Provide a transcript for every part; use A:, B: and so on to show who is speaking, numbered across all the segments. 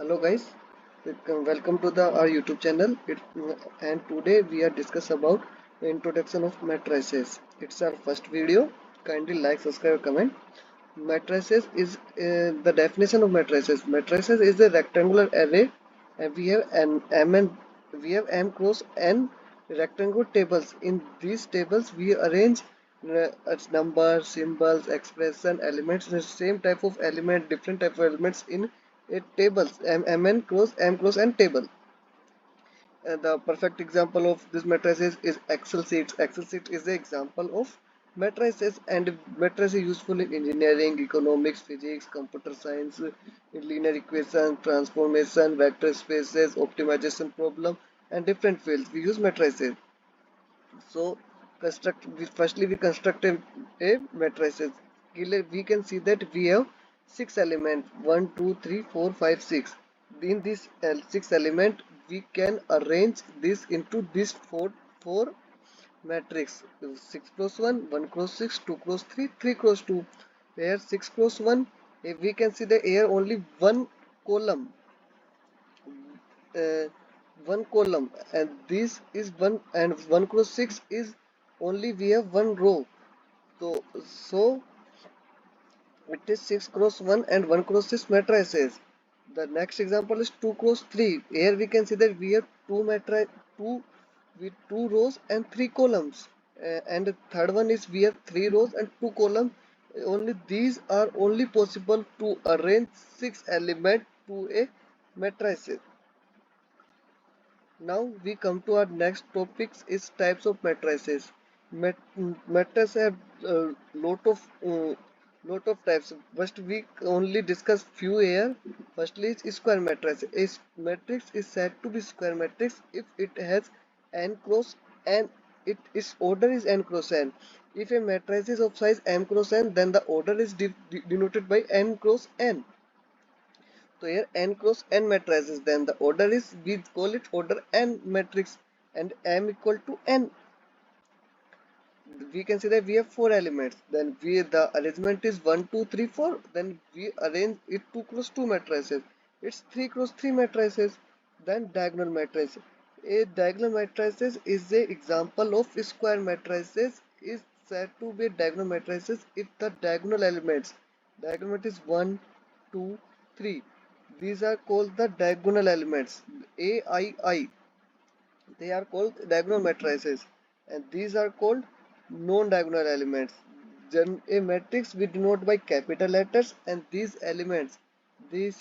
A: Hello guys, welcome to our YouTube channel. And today we are discuss about the introduction of matrices. It's our first video. Kindly like, subscribe, comment. Matrices is the definition of matrices. Matrices is a rectangular array, and we have an m and we have m cross n rectangular tables. In these tables, we arrange numbers, symbols, expression, elements, the same type of element, different type of elements in a tables. Mn cross m cross n table. The perfect example of this matrices is Excel sheets. Excel sheet is the example of matrices, and matrices are useful in engineering, economics, physics, computer science, linear equation, transformation, vector spaces, optimization problem, and different fields. We use matrices. So firstly we construct a matrices. We can see that we have six elements: 1, 2, 3, 4, 5, 6. In this six element, we can arrange this into this four matrix: 6 cross 1, 1 cross 6, 2 cross 3, 3 cross 2. Here 6 cross 1, we can see that here only one column, uh, one column, and this is one, and 1 cross 6 is only we have one row. So it is 6 cross 1 and 1 cross 6 matrices. The next example is 2 cross 3. Here we can see that we have two with two rows and three columns. And the third one is we have three rows and two columns. Only these are only possible to arrange six elements to a matrices. Now we come to our next topics is types of matrices. Matrices have lot of types. First we only discuss few here. Firstly is square matrix. A matrix is said to be square matrix if it has n cross n. Its order is n cross n. If a matrix is of size m cross n, then the order is denoted by n cross n. So here n cross n matrices, then the order is, we call it order n matrix, and m equal to n. We can say that we have four elements, then the arrangement is 1 2 3 4. Then we arrange it 2 cross 2 matrices. It's 3 cross 3 matrices. Then diagonal matrix. A diagonal matrices is a example of square matrices, is said to be diagonal matrices if the diagonal elements, diagonal is 1 2 3. These are called the diagonal elements. AII. They are called diagonal matrices, and these are called non-diagonal elements. A matrix we denote by capital letters, and these elements, these,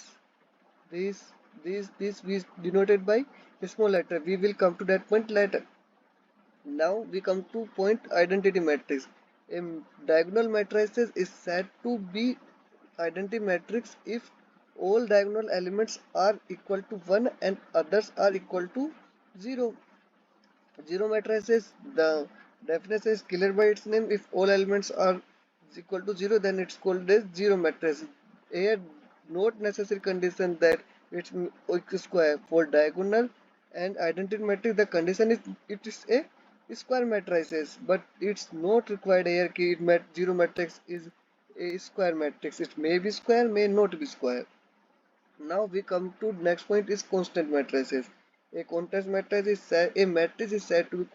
A: these, these we denoted by small letter. We will come to that point later. Now we come to point identity matrix. A diagonal matrices is said to be identity matrix if all diagonal elements are equal to 1 and others are equal to 0. Zero matrices, the definition is clear by its name. If all elements are equal to 0, then it's called as zero matrix. Here, not necessary condition that it's square. For diagonal and identity matrix, the condition is it is a square matrices, but it's not required here कि zero matrix is a square matrix. It may be square, may not be square. Now we come to next point is constant matrices. A constant matrix is a matrix is said to be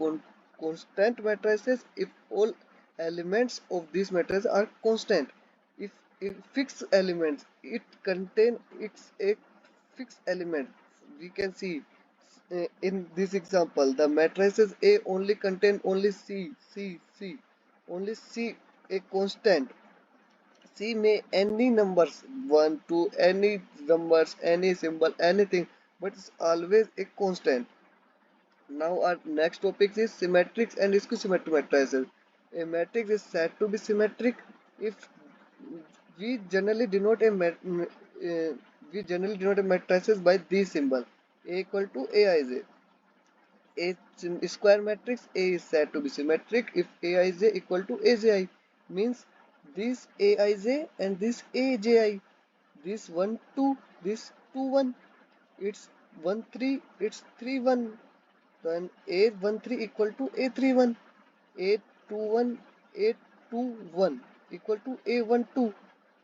A: constant matrices if all elements of this matrix are constant. If fixed elements, it contain it's a fixed element. We can see in this example the matrices A only contain only C, only C, a constant. C may any numbers, 1 2, any numbers, any symbol, anything, but it's always a constant. Now our next topic is symmetrics and symmetric matrices. A matrix is said to be symmetric if we generally denote matrices by this symbol: A equal to Aij. A square matrix A is said to be symmetric if Aij equal to Aj, means this Aij and this Aj, this 1 2, this 2 1, it's 1 3, it's 3 1. Then A13 equal to A31, A21, A21 equal to A12,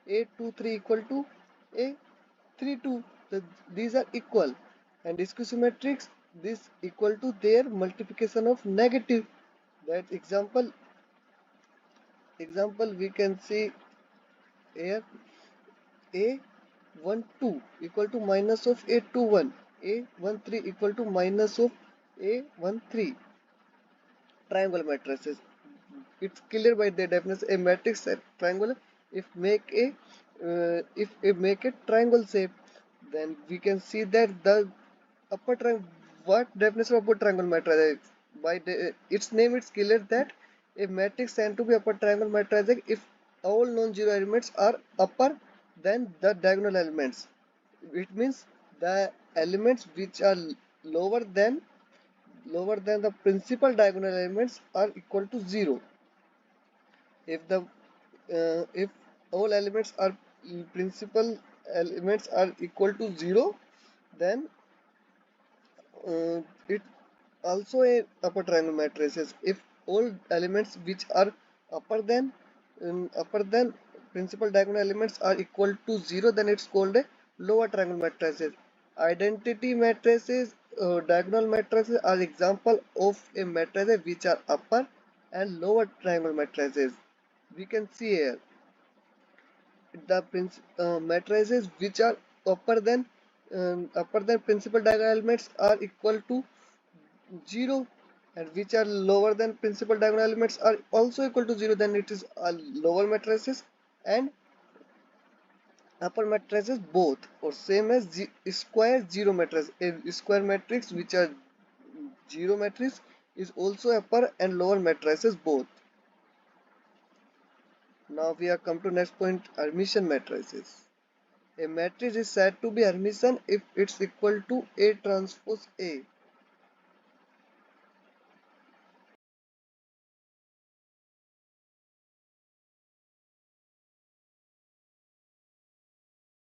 A: A23 equal to A32. So these are equal, and schizometrics this equal to their multiplication of negative. That example we can see here. A12 equal to minus of A21, A13 equal to minus of A13. Triangle matrices, it's clear by the definition a matrix set triangle if make a triangle shape. Then we can see that the upper triangle, what definition of upper triangle matrix is? By its name it's clear that a matrix tend to be upper triangle matrix if all non-zero elements are upper than the diagonal elements. It means the elements which are lower than the principal diagonal elements are equal to 0. If all elements are principal elements are equal to 0, then it also a upper triangle matrices. If all elements which are upper than upper than principal diagonal elements are equal to 0, then it's called a lower triangle matrices. Identity matrices, diagonal matrices are example of a matrices which are upper and lower triangle matrices. We can see here the matrices which are upper than principal diagonal elements are equal to 0, and which are lower than principal diagonal elements are also equal to 0, then it is a lower matrices, and upper matrices both, or same as square zero matrix. A square matrix which are zero matrix is also upper and lower matrices both. Now we have come to next point, Hermitian matrices. A matrix is said to be Hermitian if it's equal to A transpose A.